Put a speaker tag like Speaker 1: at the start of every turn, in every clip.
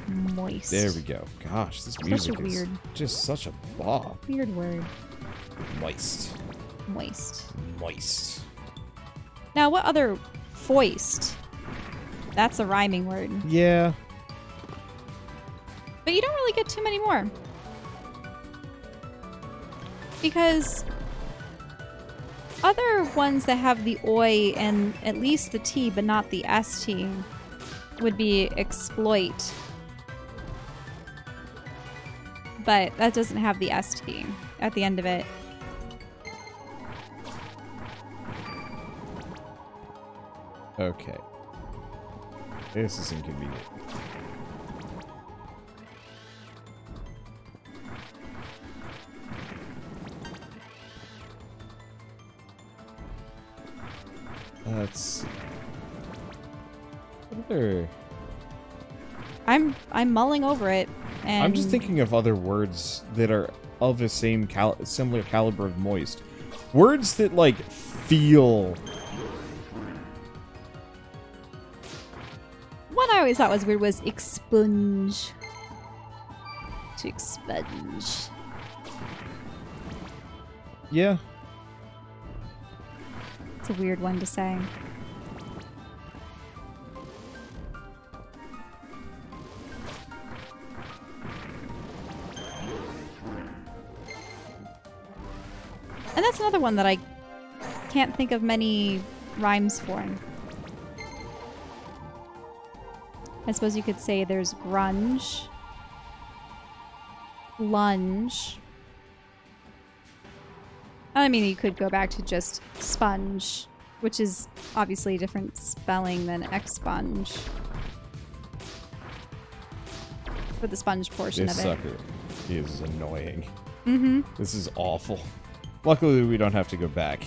Speaker 1: Moist.
Speaker 2: There we go. Gosh, this music is
Speaker 1: weird.
Speaker 2: just such a bop.
Speaker 1: Weird word.
Speaker 2: Moist.
Speaker 1: Moist.
Speaker 2: Moist.
Speaker 1: Now, what other foist? That's a rhyming word.
Speaker 2: Yeah.
Speaker 1: But you don't really get too many more. Because other ones that have the oi and at least the t but not the st would be exploit. But that doesn't have the st at the end of it.
Speaker 2: Okay. This is inconvenient. Let's see. What other...
Speaker 1: I'm mulling over it, and
Speaker 2: I'm just thinking of other words that are of the same similar caliber of moist. Words that like feel.
Speaker 1: One I always thought was weird was expunge. To expunge.
Speaker 2: Yeah.
Speaker 1: It's a weird one to say. And that's another one that I can't think of many rhymes for. I suppose you could say there's grunge, lunge. I mean, you could go back to just sponge, which is obviously a different spelling than expunge. For the sponge portion
Speaker 2: This
Speaker 1: of it.
Speaker 2: sucker is annoying.
Speaker 1: Mm-hmm.
Speaker 2: This is awful. Luckily, we don't have to go back.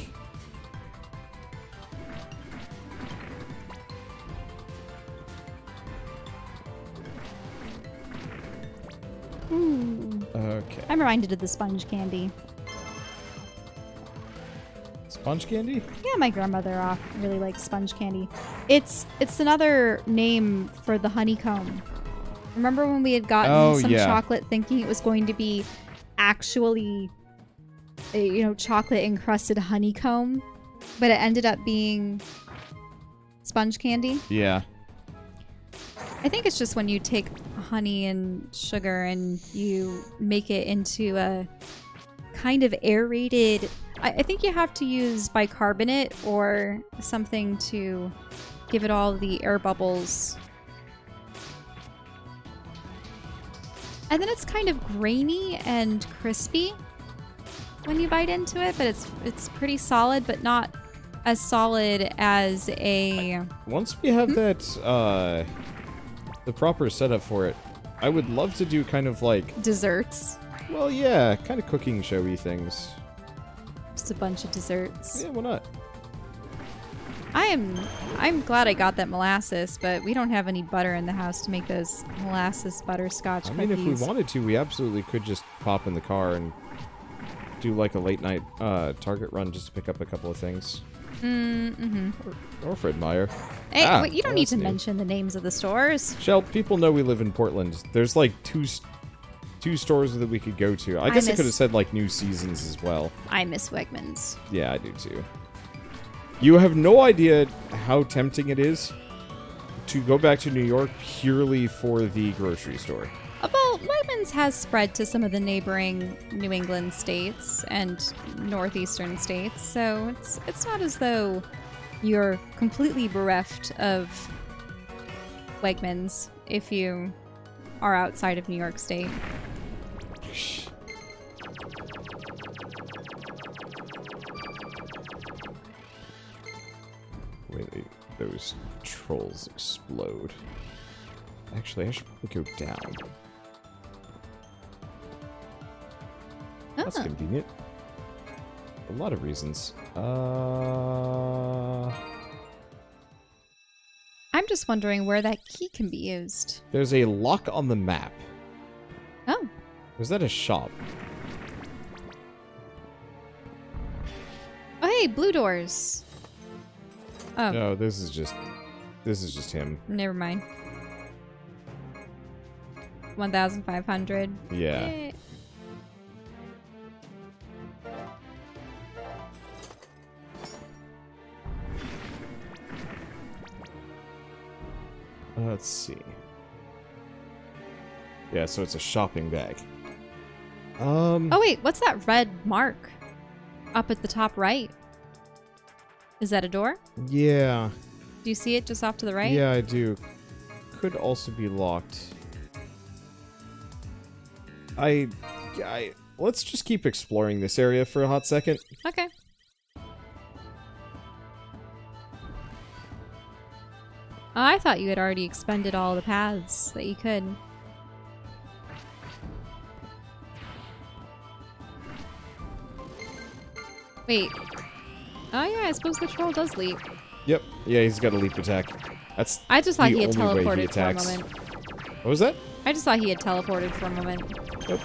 Speaker 1: Ooh.
Speaker 2: Okay.
Speaker 1: I'm reminded of the sponge candy.
Speaker 2: Sponge candy?
Speaker 1: Yeah, my grandmother really likes sponge candy. It's another name for the honeycomb. Remember when we had gotten some chocolate thinking it was going to be actually a, chocolate encrusted honeycomb, but it ended up being sponge candy?
Speaker 2: Yeah.
Speaker 1: I think it's just when you take honey and sugar and you make it into a kind of aerated... I think you have to use bicarbonate or something to give it all the air bubbles. And then it's kind of grainy and crispy when you bite into it, but it's pretty solid, but not as solid as a...
Speaker 2: Once we have that, the proper setup for it, I would love to do kind of like...
Speaker 1: Desserts.
Speaker 2: Well, yeah, kind of cooking showy things.
Speaker 1: Just a bunch of desserts.
Speaker 2: Yeah, why not?
Speaker 1: I'm glad I got that molasses, but we don't have any butter in the house to make those molasses butterscotch cookies.
Speaker 2: I mean, if we wanted to, we absolutely could just pop in the car and do like a late night Target run just to pick up a couple of things.
Speaker 1: Mm-hmm.
Speaker 2: Or Fred Meyer.
Speaker 1: Hey, wait, you don't need to mention the names of the stores.
Speaker 2: Shell, people know we live in Portland. There's like two stores that we could go to. I guess I could have said like New Seasons as well.
Speaker 1: I miss Wegmans.
Speaker 2: Yeah, I do too. You have no idea how tempting it is to go back to New York purely for the grocery store.
Speaker 1: Well, Wegmans has spread to some of the neighboring New England states and northeastern states, so it's not as though you're completely bereft of Wegmans if you are outside of New York State.
Speaker 2: Wait, those trolls explode. Actually, I should probably go down. That's convenient. A lot of reasons.
Speaker 1: I'm just wondering where that key can be used.
Speaker 2: There's a lock on the map.
Speaker 1: Oh.
Speaker 2: Was that a shop?
Speaker 1: Oh, hey, blue doors. Oh.
Speaker 2: No, this is just him.
Speaker 1: Never mind. 1,500.
Speaker 2: Yeah. Let's see. Yeah, so it's a shopping bag.
Speaker 1: Oh wait, what's that red mark up at the top right? Is that a door?
Speaker 2: Yeah.
Speaker 1: Do you see it just off to the right?
Speaker 2: Yeah, I do. Could also be locked. Let's just keep exploring this area for a hot second.
Speaker 1: Okay. Oh, I thought you had already expended all the paths that you could. Wait. Oh yeah, I suppose the troll does leap.
Speaker 2: Yep. Yeah, he's got a leap attack. That's
Speaker 1: I just thought he had
Speaker 2: the only way he
Speaker 1: teleported for a
Speaker 2: attacks.
Speaker 1: moment.
Speaker 2: What was that?
Speaker 1: I just thought he had teleported for a moment.
Speaker 2: Yep.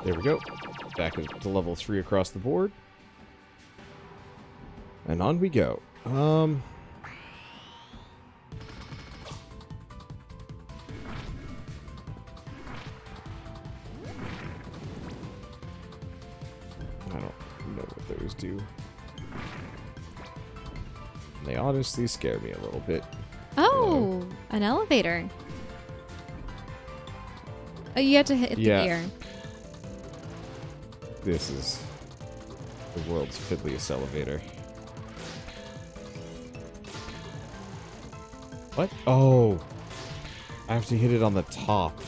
Speaker 2: There we go. Back to level 3 across the board. And on we go. I don't know what those do. They honestly scare me a little bit.
Speaker 1: Oh, an elevator. Oh, you have to hit the gear.
Speaker 2: This is the world's fiddliest elevator. What? Oh. I have to hit it on the top.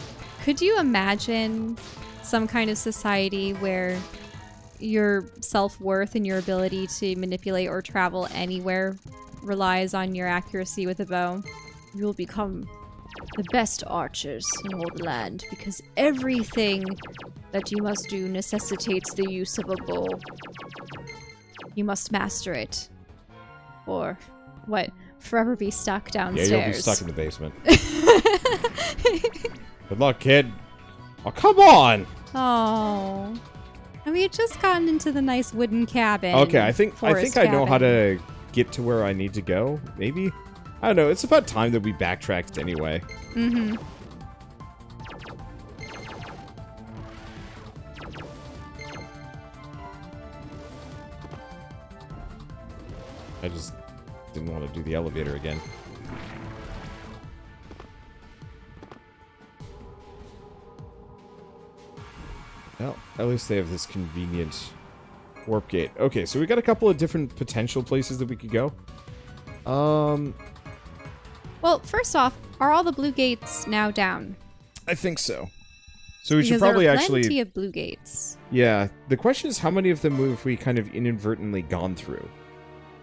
Speaker 1: Could you imagine some kind of society where your self-worth and your ability to manipulate or travel anywhere relies on your accuracy with a bow? You'll become the best archers in all the land because everything that you must do necessitates the use of a bow. You must master it. Or, what, forever be stuck downstairs.
Speaker 2: Yeah, you'll be stuck in the basement. Good luck, kid. Oh, come on!
Speaker 1: Oh. And we had just gotten into the nice wooden cabin.
Speaker 2: Okay, I think I know how
Speaker 1: cabin.
Speaker 2: to get to where I need to go, maybe? I don't know, it's about time that we backtracked anyway.
Speaker 1: Mm-hmm.
Speaker 2: I just didn't want to do the elevator again. Well, at least they have this convenient warp gate. Okay, so we got a couple of different potential places that we could go.
Speaker 1: Well, first off, are all the blue gates now down?
Speaker 2: I think so. So we should
Speaker 1: Because
Speaker 2: probably
Speaker 1: there are
Speaker 2: actually...
Speaker 1: plenty of blue gates.
Speaker 2: Yeah, the question is how many of them have we kind of inadvertently gone through?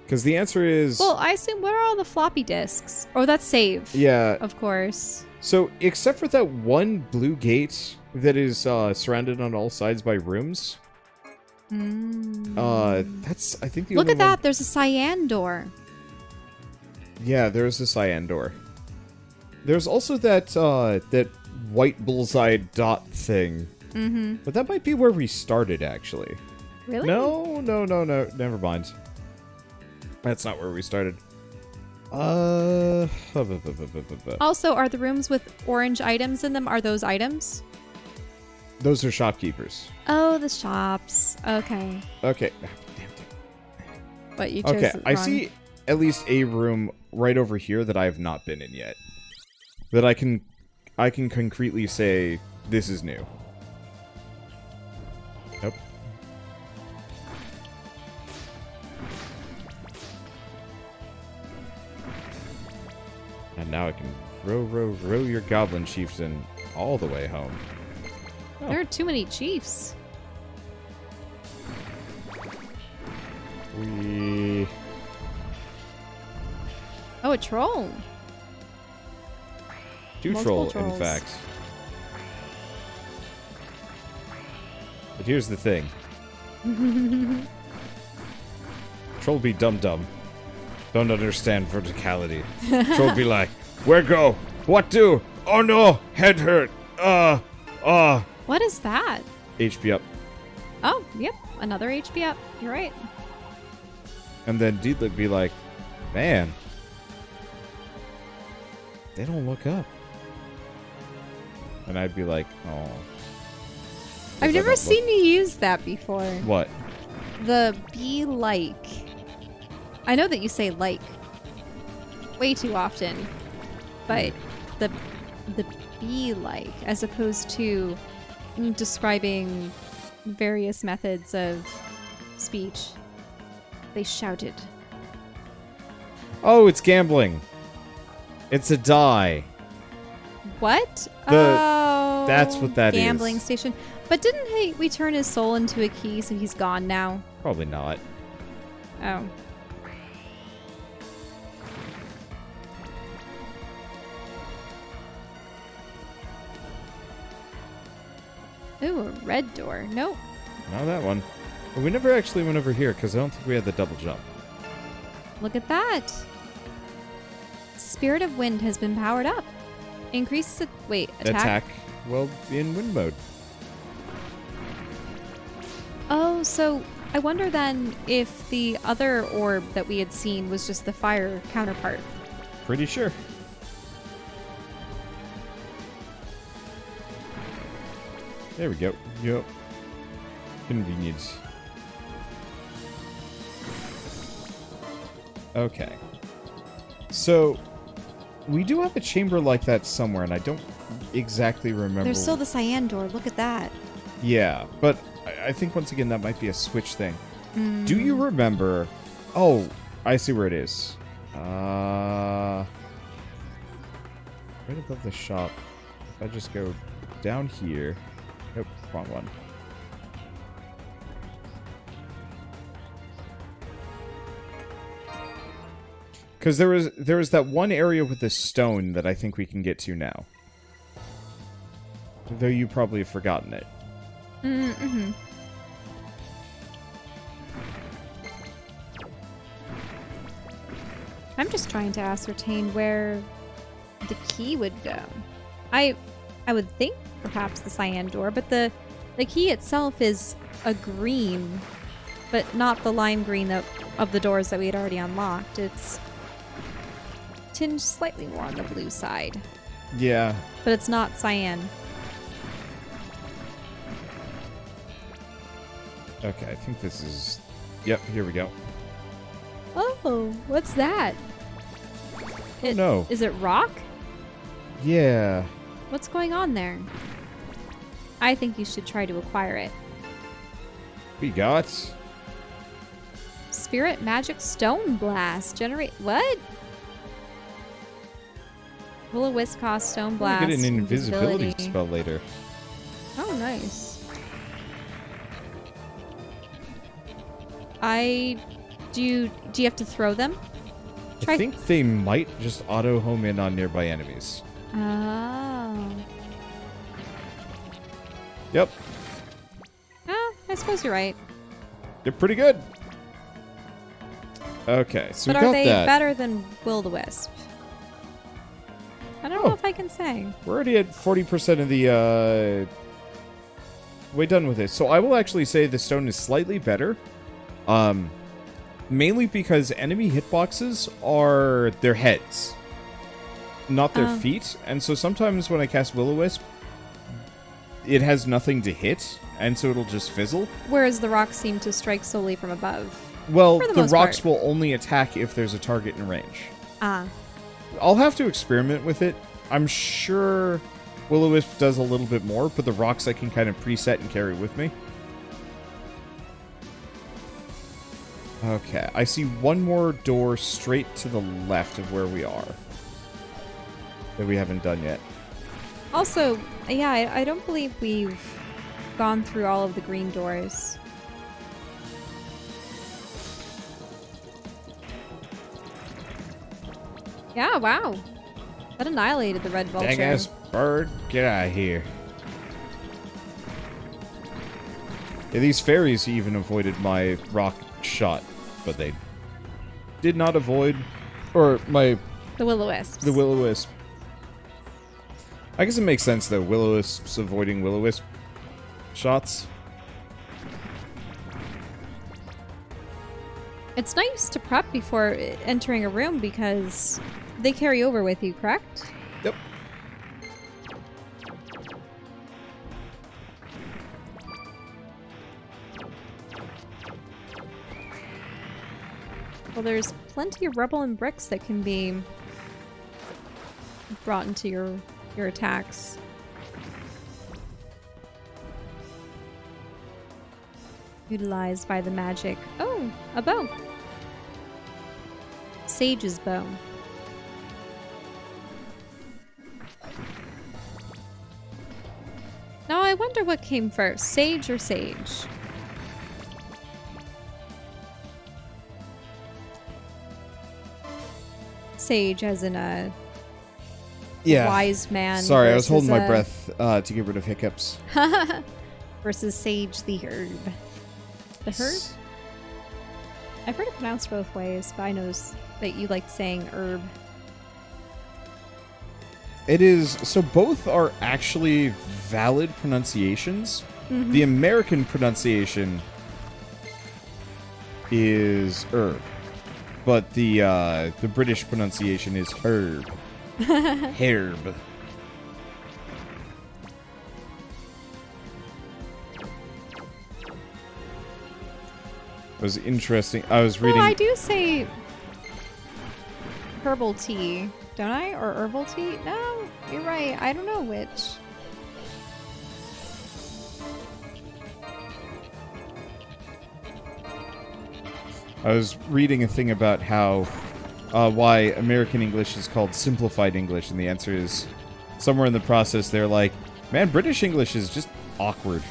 Speaker 2: Because the answer is...
Speaker 1: Well, I assume, what are all the floppy disks? Oh, that's save.
Speaker 2: Yeah.
Speaker 1: Of course.
Speaker 2: So, except for that one blue gate that is surrounded on all sides by rooms... that's, I think, the
Speaker 1: Look
Speaker 2: only
Speaker 1: at that, there's a cyan door.
Speaker 2: Yeah, there's a cyan door. There's also that, that white bullseye dot thing.
Speaker 1: Mm-hmm.
Speaker 2: But that might be where we started, actually.
Speaker 1: Really?
Speaker 2: No, never mind. That's not where we started.
Speaker 1: Also, are the rooms with orange items in them, are those items?
Speaker 2: Those are shopkeepers.
Speaker 1: Oh, the shops. Okay.
Speaker 2: Okay.
Speaker 1: What, you chose
Speaker 2: Okay,
Speaker 1: it
Speaker 2: I
Speaker 1: wrong.
Speaker 2: see at least a room right over here that I have not been in yet. That I can concretely say this is new. Nope. And now I can row your goblin chieftain all the way home. Oh.
Speaker 1: There are too many chiefs. Oh, a troll.
Speaker 2: Two
Speaker 1: Multiple
Speaker 2: troll, in
Speaker 1: trolls.
Speaker 2: fact. But here's the thing. Troll be dum-dum. Don't understand verticality. Troll be like, where go? What do? Oh no! Head hurt!
Speaker 1: What is that?
Speaker 2: HP up.
Speaker 1: Oh, yep. Another HP up. You're right.
Speaker 2: And then Deedlit be like, man, they don't look up. And I'd be like, oh.
Speaker 1: I've never seen you use that before.
Speaker 2: What?
Speaker 1: The be like. I know that you say like way too often, but the be like, as opposed to describing various methods of speech. They shouted.
Speaker 2: Oh, it's gambling. It's a die.
Speaker 1: What?
Speaker 2: That's what that is.
Speaker 1: Gambling station. But didn't we turn his soul into a key, so he's gone now?
Speaker 2: Probably not.
Speaker 1: Oh. Ooh, a red door. Nope.
Speaker 2: Not that one. But we never actually went over here because I don't think we had the double jump.
Speaker 1: Look at that. Spirit of Wind has been powered up. Increases it. Wait, attack?
Speaker 2: Well, in wind mode.
Speaker 1: Oh, so I wonder then if the other orb that we had seen was just the fire counterpart.
Speaker 2: Pretty sure. There we go. Yep. Convenient. Okay. So, we do have a chamber like that somewhere, and I don't exactly remember.
Speaker 1: There's still the cyan door. Look at that.
Speaker 2: Yeah, but I think once again that might be a switch thing. Do you remember? Oh, I see where it is. Right above the shop. If I just go down here. Nope, wrong one. Because there was that one area with the stone that I think we can get to now. Though you probably have forgotten it.
Speaker 1: Mm-hmm. I'm just trying to ascertain where the key would go. I would think perhaps the cyan door, but the key itself is a green, but not the lime green of the doors that we had already unlocked. It's tinged slightly more on the blue side.
Speaker 2: Yeah.
Speaker 1: But it's not cyan.
Speaker 2: Okay, I think this is... Yep, here we go.
Speaker 1: Oh, what's that?
Speaker 2: Oh, no.
Speaker 1: Is it rock?
Speaker 2: Yeah.
Speaker 1: What's going on there? I think you should try to acquire it.
Speaker 2: We got...
Speaker 1: Spirit Magic Stone Blast. Generate... What? Will-O-Wisp cost Stone Blast.
Speaker 2: Get an invisibility spell later.
Speaker 1: Oh, nice. Do you have to throw them?
Speaker 2: I think they might just auto home in on nearby enemies.
Speaker 1: Oh.
Speaker 2: Yep.
Speaker 1: I suppose you're right.
Speaker 2: They're pretty good. Okay, so
Speaker 1: but
Speaker 2: we got that.
Speaker 1: But are they better than Will-O-Wisp? I don't know if I can say.
Speaker 2: We're already at 40% of the way done with this. So I will actually say the stone is slightly better. Mainly because enemy hitboxes are their heads, not their feet. And so sometimes when I cast Will-O-Wisp, it has nothing to hit, and so it'll just fizzle.
Speaker 1: Whereas the rocks seem to strike solely from above.
Speaker 2: Well, the rocks will only attack if there's a target in range. I'll have to experiment with it. I'm sure Will-O-Wisp does a little bit more, but the rocks I can kind of preset and carry with me. Okay, I see one more door straight to the left of where we are that we haven't done yet.
Speaker 1: Also, yeah, I don't believe we've gone through all of the green doors. Yeah, wow. That annihilated the red vulture.
Speaker 2: Dang-ass bird, get out of here. Yeah, these fairies even avoided my rock shot, but they did not avoid, or my...
Speaker 1: The Will-O-Wisps.
Speaker 2: The Will-O-Wisp. I guess it makes sense, though, Will-O-Wisps avoiding Will-O-Wisp shots.
Speaker 1: It's nice to prep before entering a room because they carry over with you, correct?
Speaker 2: Yep.
Speaker 1: Well, there's plenty of rubble and bricks that can be brought into your attacks. Utilized by the magic. Oh, a bow. Sage's bow. Now I wonder what came first, sage or sage? Sage as in a wise man.
Speaker 2: Sorry, I was holding my breath to get rid of hiccups.
Speaker 1: Versus sage the herb. The herb? I've heard it pronounced both ways, but I know that you like saying herb.
Speaker 2: It is, so both are actually valid pronunciations. Mm-hmm. The American pronunciation is herb, but the British pronunciation is herb. Herb. It was interesting. I was reading.
Speaker 1: Oh, I do say herbal tea, don't I? Or herbal tea? No, you're right. I don't know which.
Speaker 2: I was reading a thing about how why American English is called simplified English, and the answer is somewhere in the process they're like, man, British English is just awkward.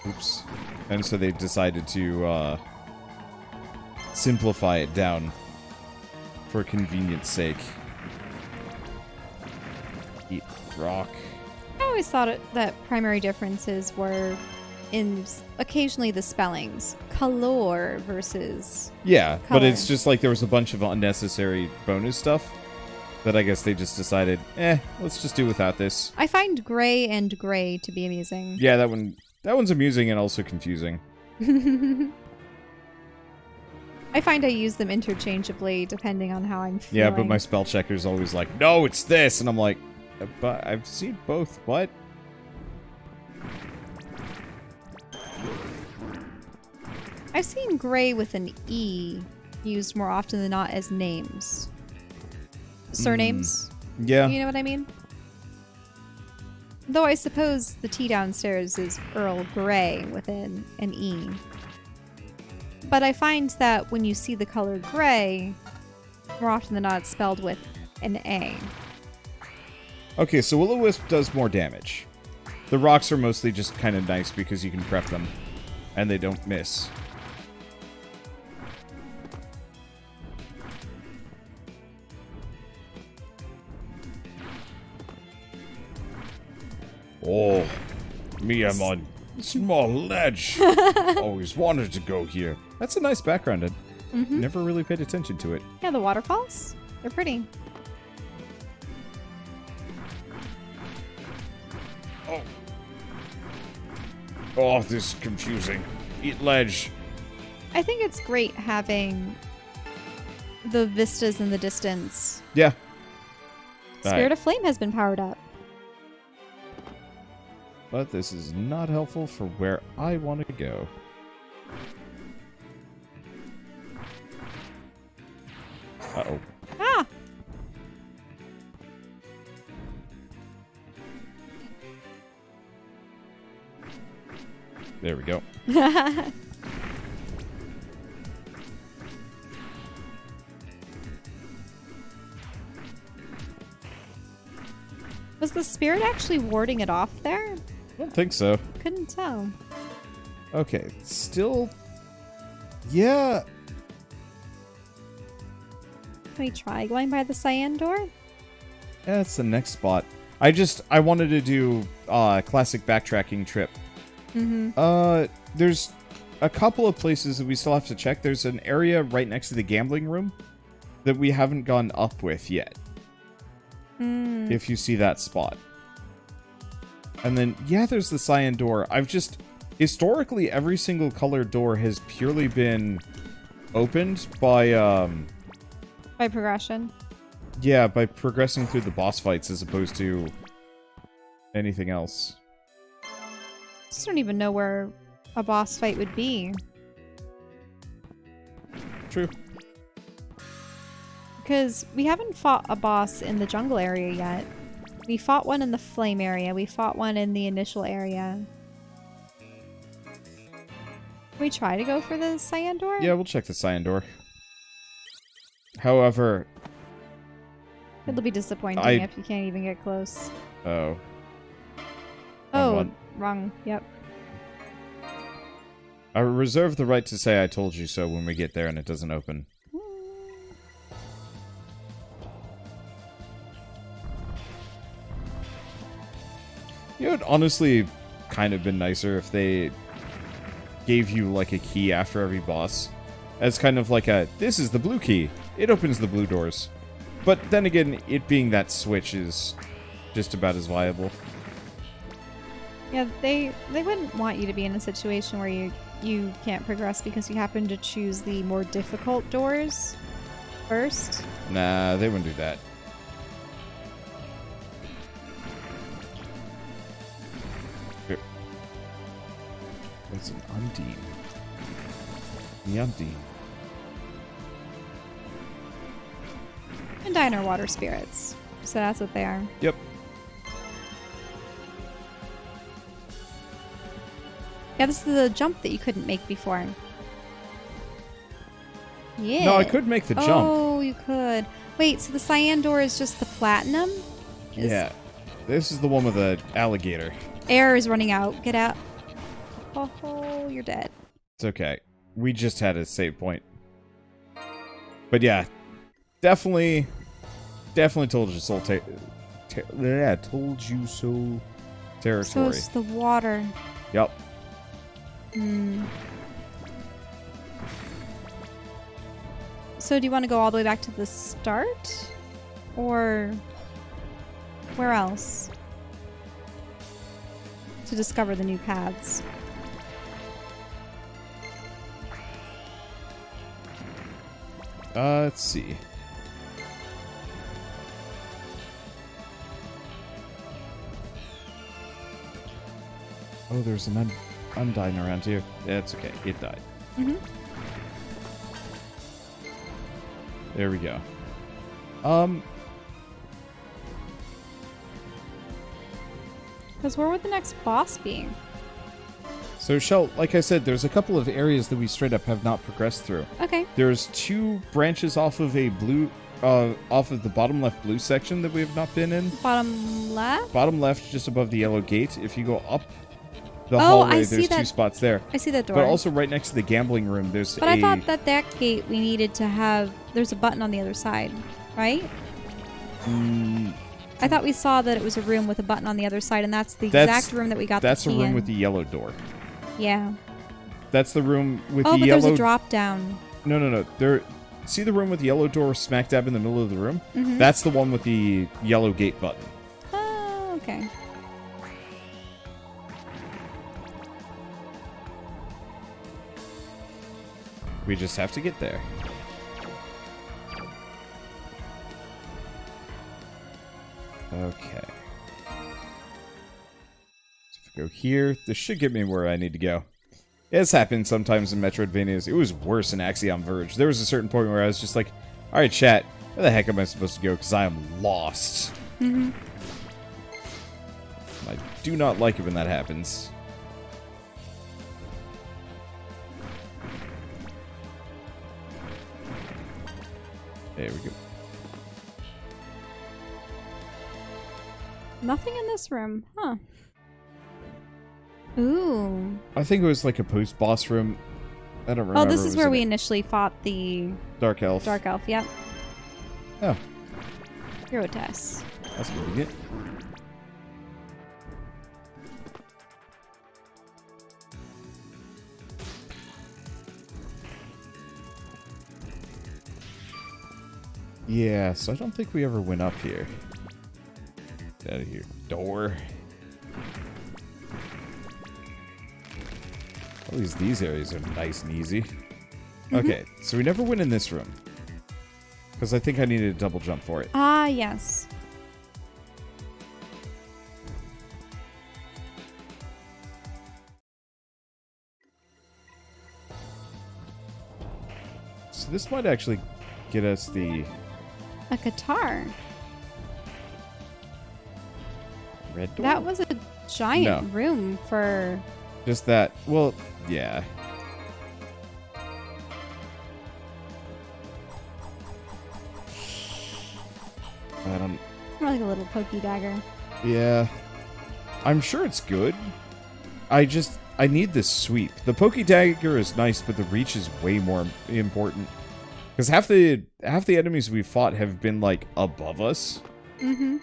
Speaker 2: Oops. And so they decided to simplify it down for convenience sake. Eat rock.
Speaker 1: I always thought that primary differences were in occasionally the spellings. Color versus
Speaker 2: yeah,
Speaker 1: color.
Speaker 2: But it's just like there was a bunch of unnecessary bonus stuff that I guess they just decided, let's just do without this.
Speaker 1: I find gray and gray to be amusing.
Speaker 2: Yeah, that one's amusing and also confusing.
Speaker 1: I find I use them interchangeably depending on how I'm feeling.
Speaker 2: Yeah, but my spell checker's always like, no, it's this, and I'm like, but I've seen both. What?
Speaker 1: I've seen gray with an E used more often than not as names. Surnames.
Speaker 2: Yeah.
Speaker 1: You know what I mean? Though I suppose the T downstairs is Earl Grey with an E. But I find that when you see the color gray, more often than not it's spelled with an A.
Speaker 2: Okay, so Will-O-Wisp does more damage. The rocks are mostly just kind of nice because you can prep them, and they don't miss. Oh, me, I'm on small ledge. Always wanted to go here. That's a nice background. I never really paid attention to it.
Speaker 1: Yeah, the waterfalls. They're pretty.
Speaker 2: Oh, this is confusing. Eat ledge.
Speaker 1: I think it's great having the vistas in the distance.
Speaker 2: Yeah.
Speaker 1: Spirit of Flame has been powered up.
Speaker 2: But this is not helpful for where I want to go. Uh-oh.
Speaker 1: Ah!
Speaker 2: There we go.
Speaker 1: Was the spirit actually warding it off there?
Speaker 2: I don't think so.
Speaker 1: Couldn't tell.
Speaker 2: Okay, still... Yeah.
Speaker 1: Can we try going by the cyan door?
Speaker 2: Yeah, that's the next spot. I wanted to do classic backtracking trip. There's a couple of places that we still have to check. There's an area right next to the gambling room that we haven't gone up with yet. If you see that spot. And then, yeah, there's the cyan door. Historically, every single colored door has purely been opened by
Speaker 1: progression.
Speaker 2: Yeah, by progressing through the boss fights as opposed to anything else.
Speaker 1: I just don't even know where a boss fight would be.
Speaker 2: True.
Speaker 1: Because we haven't fought a boss in the jungle area yet. We fought one in the flame area. We fought one in the initial area. Can we try to go for the cyan door?
Speaker 2: Yeah, we'll check the cyan door. However...
Speaker 1: It'll be disappointing if you can't even get close.
Speaker 2: Oh.
Speaker 1: Oh, wrong. Yep.
Speaker 2: I reserve the right to say I told you so when we get there and it doesn't open. You know, it'd honestly kind of been nicer if they gave you, like, a key after every boss. As kind of like a, this is the blue key. It opens the blue doors. But then again, it being that switch is just about as viable.
Speaker 1: Yeah, they wouldn't want you to be in a situation where you can't progress because you happen to choose the more difficult doors first.
Speaker 2: Nah, they wouldn't do that. Here. It's an Undine. The Undine.
Speaker 1: And diner water spirits. So that's what they are.
Speaker 2: Yep.
Speaker 1: Yeah, this is the jump that you couldn't make before. Yeah.
Speaker 2: No, I could make the jump.
Speaker 1: Oh, you could. Wait, so the cyan door is just the platinum?
Speaker 2: Yeah. This is the one with the alligator.
Speaker 1: Air is running out. Get out. Oh, you're dead.
Speaker 2: It's okay. We just had a save point. But yeah, definitely told you so. Told you so. Territory.
Speaker 1: So it's the water.
Speaker 2: Yep.
Speaker 1: So do you want to go all the way back to the start? Or where else? To discover the new paths.
Speaker 2: Let's see. Oh, there's an Undine around here. Yeah, it's okay. It died. There we go.
Speaker 1: Because where would the next boss be?
Speaker 2: So, Shell, like I said, there's a couple of areas that we straight up have not progressed through.
Speaker 1: Okay.
Speaker 2: There's 2 branches off of a blue, off of the bottom left blue section that we have not been in.
Speaker 1: Bottom left?
Speaker 2: Bottom left, just above the yellow gate. If you go up the hallway, there's 2 spots there.
Speaker 1: I see that door.
Speaker 2: But also right next to the gambling room, there's
Speaker 1: But I thought that gate we needed to have... There's a button on the other side, right? I thought we saw that it was a room with a button on the other side, and that's the exact room that we got the key in.
Speaker 2: That's a room with the yellow door.
Speaker 1: Yeah.
Speaker 2: That's the room with the
Speaker 1: yellow... Oh, but
Speaker 2: yellow...
Speaker 1: there's a drop down.
Speaker 2: No. See the room with the yellow door smack dab in the middle of the room? That's the one with the yellow gate button.
Speaker 1: Oh, okay.
Speaker 2: We just have to get there. Okay. So if we go here, this should get me where I need to go. It's happened sometimes in Metroidvanias. It was worse in Axiom Verge. There was a certain point where I was just like, alright, chat, where the heck am I supposed to go? Because I am lost. I do not like it when that happens. There we go.
Speaker 1: Nothing in this room, huh? Ooh.
Speaker 2: I think it was like a post-boss room. I don't remember.
Speaker 1: Oh, this is where we initially fought the...
Speaker 2: Dark Elf.
Speaker 1: Dark Elf, yep.
Speaker 2: Oh.
Speaker 1: Hero test.
Speaker 2: That's what we get. Yeah, so I don't think we ever went up here. Get out of here. Door. At least these areas are nice and easy. Okay, so we never went in this room. Because I think I needed a double jump for it.
Speaker 1: Ah, yes.
Speaker 2: So this might actually get us the...
Speaker 1: A guitar.
Speaker 2: Red door?
Speaker 1: That was a giant room for...
Speaker 2: Just that. Well, yeah. I don't...
Speaker 1: More like a little pokey dagger.
Speaker 2: Yeah. I'm sure it's good. I need this sweep. The pokey dagger is nice, but the reach is way more important. Because half the enemies we fought have been, like, above us.
Speaker 1: Mm-hmm.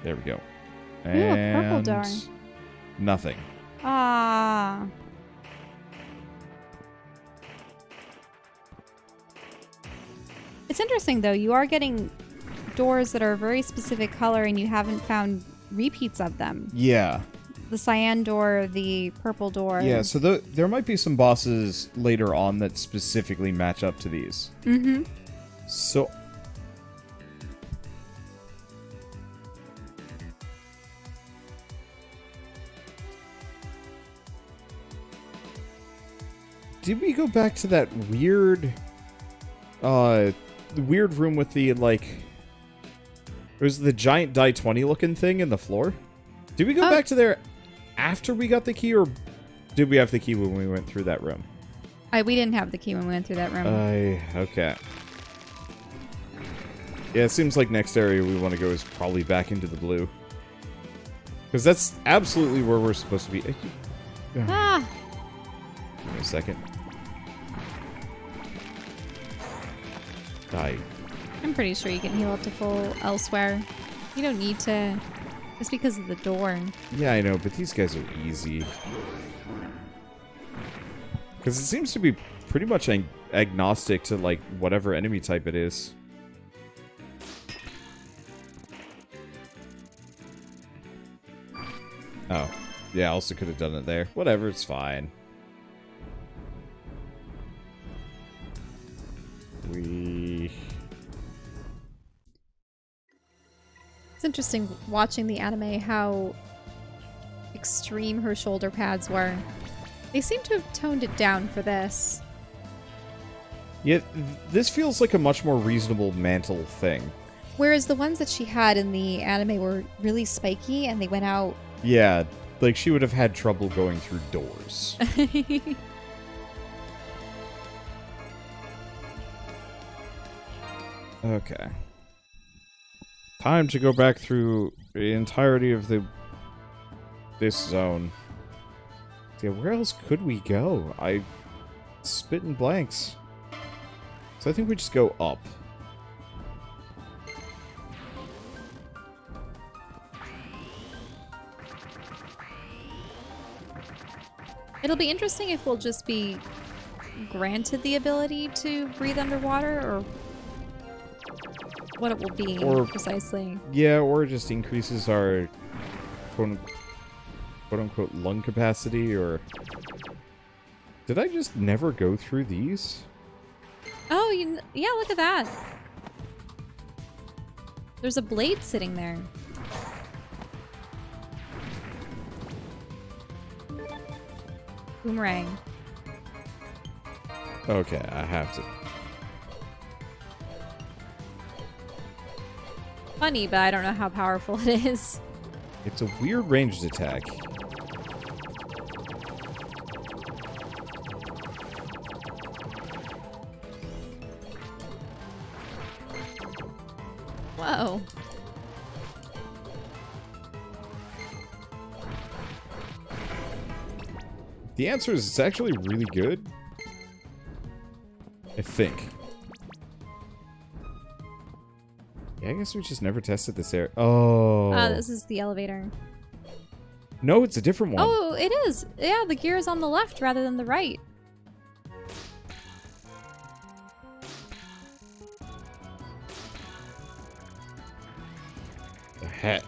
Speaker 2: There we go.
Speaker 1: Ooh, a purple door.
Speaker 2: Nothing.
Speaker 1: Ah. It's interesting, though. You are getting doors that are a very specific color, and you haven't found repeats of them.
Speaker 2: Yeah.
Speaker 1: The cyan door, the purple door.
Speaker 2: Yeah, so there might be some bosses later on that specifically match up to these.
Speaker 1: Mm-hmm.
Speaker 2: So... Did we go back to that weird... the weird room with the, like... It was the giant die 20 looking thing in the floor? Did we go back to there after we got the key, or did we have the key when we went through that room?
Speaker 1: We didn't have the key when we went through that room.
Speaker 2: Okay. Yeah, it seems like next area we want to go is probably back into the blue. Because that's absolutely where we're supposed to be.
Speaker 1: Ah!
Speaker 2: Give me a second. Die.
Speaker 1: I'm pretty sure you can heal up to full elsewhere. You don't need to... Just because of the door.
Speaker 2: Yeah, I know, but these guys are easy. Because it seems to be pretty much agnostic to, like, whatever enemy type it is. Oh. Yeah, I also could have done it there. Whatever, it's fine.
Speaker 1: It's interesting watching the anime how extreme her shoulder pads were. They seem to have toned it down for this.
Speaker 2: Yet, this feels like a much more reasonable mantle thing.
Speaker 1: Whereas the ones that she had in the anime were really spiky and they went out.
Speaker 2: Yeah, like she would have had trouble going through doors. Okay. Time to go back through the entirety of this zone. Yeah, where else could we go? I spit in blanks. So I think we just go up.
Speaker 1: It'll be interesting if we'll just be granted the ability to breathe underwater, or what it will be precisely.
Speaker 2: Yeah, or it just increases our quote-unquote lung capacity, or... Did I just never go through these?
Speaker 1: Oh, yeah, look at that. There's a blade sitting there. Boomerang.
Speaker 2: Okay, I have to.
Speaker 1: Funny, but I don't know how powerful it is.
Speaker 2: It's a weird ranged attack.
Speaker 1: Whoa.
Speaker 2: The answer is it's actually really good. I think. Yeah, I guess we just never tested this area. Oh.
Speaker 1: This is the elevator.
Speaker 2: No, it's a different one.
Speaker 1: Oh, it is. Yeah, the gear is on the left rather than the right.
Speaker 2: The heck.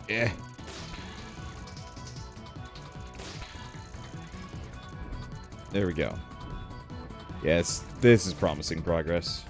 Speaker 2: Yeah. There we go. Yes, this is promising progress.